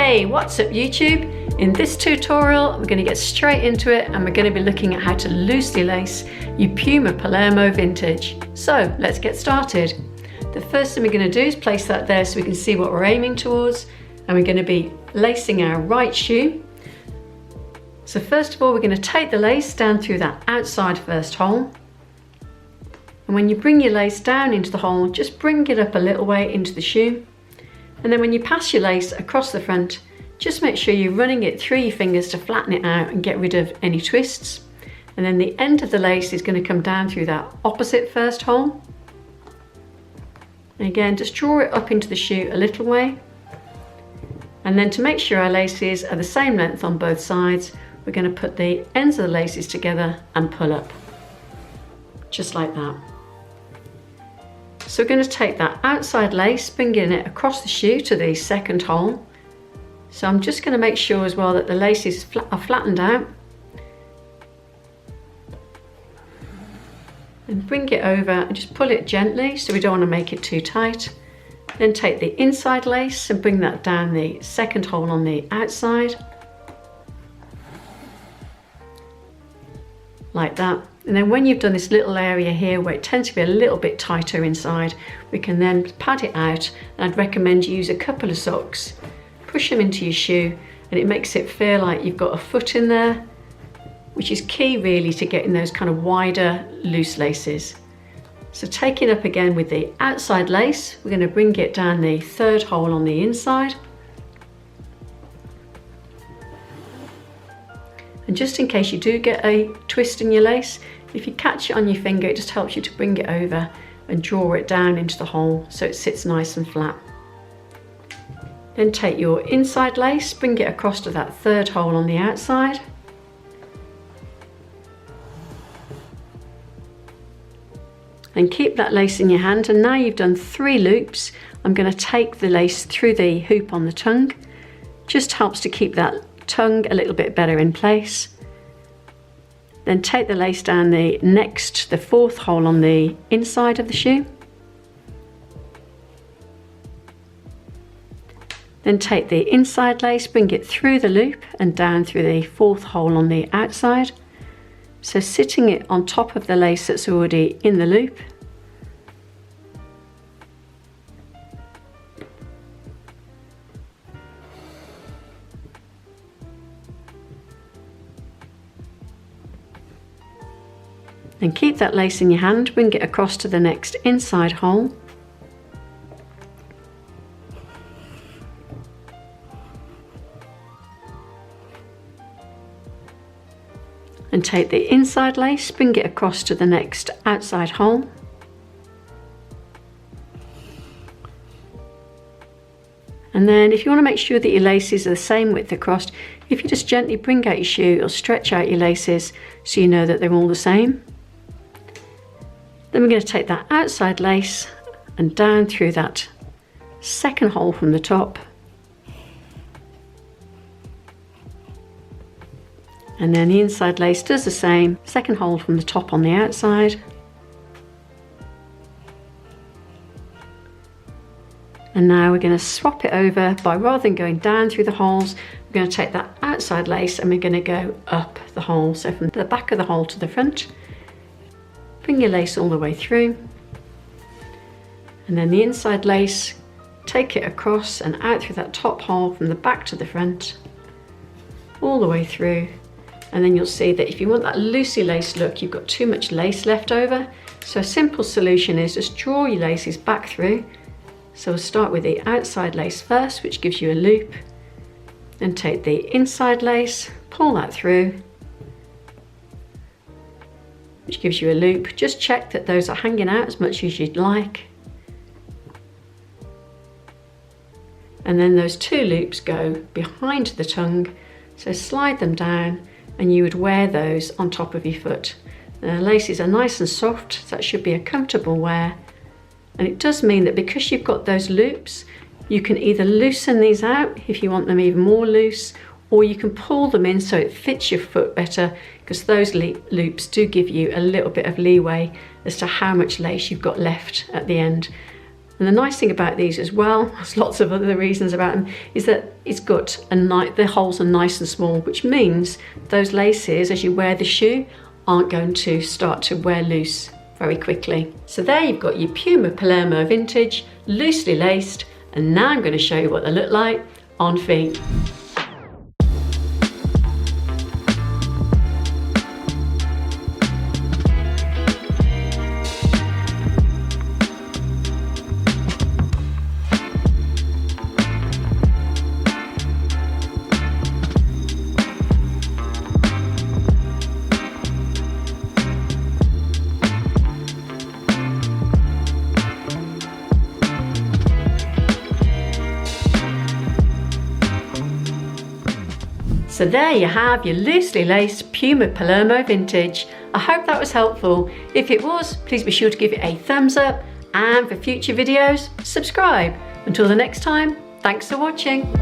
Hey, what's up YouTube? In this tutorial, we're going to get straight into it and we're going to be looking at how to loosely lace your Puma Palermo Vintage. So let's get started. The first thing we're going to do is place that there so we can see what we're aiming towards, and we're going to be lacing our right shoe. So first of all, we're going to take the lace down through that outside first hole. And when you bring your lace down into the hole, just bring it up a little way into the shoe. And then when you pass your lace across the front, just make sure you're running it through your fingers to flatten it out and get rid of any twists. And then the end of the lace is going to come down through that opposite first hole. And again, just draw it up into the shoe a little way. And then to make sure our laces are the same length on both sides, we're going to put the ends of the laces together and pull up, just like that. So we're going to take that outside lace, bringing it across the shoe to the second hole. So I'm just going to make sure as well that the laces are flattened out. And bring it over and just pull it gently, so we don't want to make it too tight. Then take the inside lace and bring that down the second hole on the outside. Like that. And then when you've done this little area here where it tends to be a little bit tighter inside, we can then pad it out, and I'd recommend you use a couple of socks. Push them into your shoe and it makes it feel like you've got a foot in there, which is key really to getting those kind of wider loose laces. So taking up again with the outside lace, we're going to bring it down the third hole on the inside. And just in case you do get a twist in your lace, if you catch it on your finger, it just helps you to bring it over and draw it down into the hole so it sits nice and flat. Then take your inside lace, bring it across to that third hole on the outside. And keep that lace in your hand, and now you've done 3 loops. I'm going to take the lace through the hoop on the tongue. Just helps to keep that tongue a little bit better in place. Then take the lace down the fourth hole on the inside of the shoe. Then take the inside lace, bring it through the loop and down through the fourth hole on the outside. So sitting it on top of the lace that's already in the loop. And keep that lace in your hand, bring it across to the next inside hole. And take the inside lace, bring it across to the next outside hole. And then if you want to make sure that your laces are the same width across, if you just gently bring out your shoe, it'll stretch out your laces so you know that they're all the same. Then we're going to take that outside lace and down through that second hole from the top. And then the inside lace does the same, second hole from the top on the outside. And now we're going to swap it over by, rather than going down through the holes, we're going to take that outside lace and we're going to go up the hole. So from the back of the hole to the front. Bring your lace all the way through, and then the inside lace, take it across and out through that top hole from the back to the front, all the way through. And then you'll see that if you want that loosey lace look, you've got too much lace left over. So a simple solution is just draw your laces back through. So we'll start with the outside lace first, which gives you a loop, then take the inside lace, pull that through, which gives you a loop. Just check that those are hanging out as much as you'd like. And then those 2 loops go behind the tongue, so slide them down and you would wear those on top of your foot. The laces are nice and soft, so that should be a comfortable wear. And it does mean that because you've got those loops, you can either loosen these out if you want them even more loose, or you can pull them in so it fits your foot better, because those loops do give you a little bit of leeway as to how much lace you've got left at the end. And the nice thing about these as well, there's lots of other reasons about them, is that it's got the holes are nice and small, which means those laces, as you wear the shoe, aren't going to start to wear loose very quickly. So there you've got your Puma Palermo Vintage, loosely laced, and now I'm going to show you what they look like on feet. So there you have your loosely laced Puma Palermo Vintage. I hope that was helpful. If it was, please be sure to give it a thumbs up, and for future videos, subscribe. Until the next time, thanks for watching.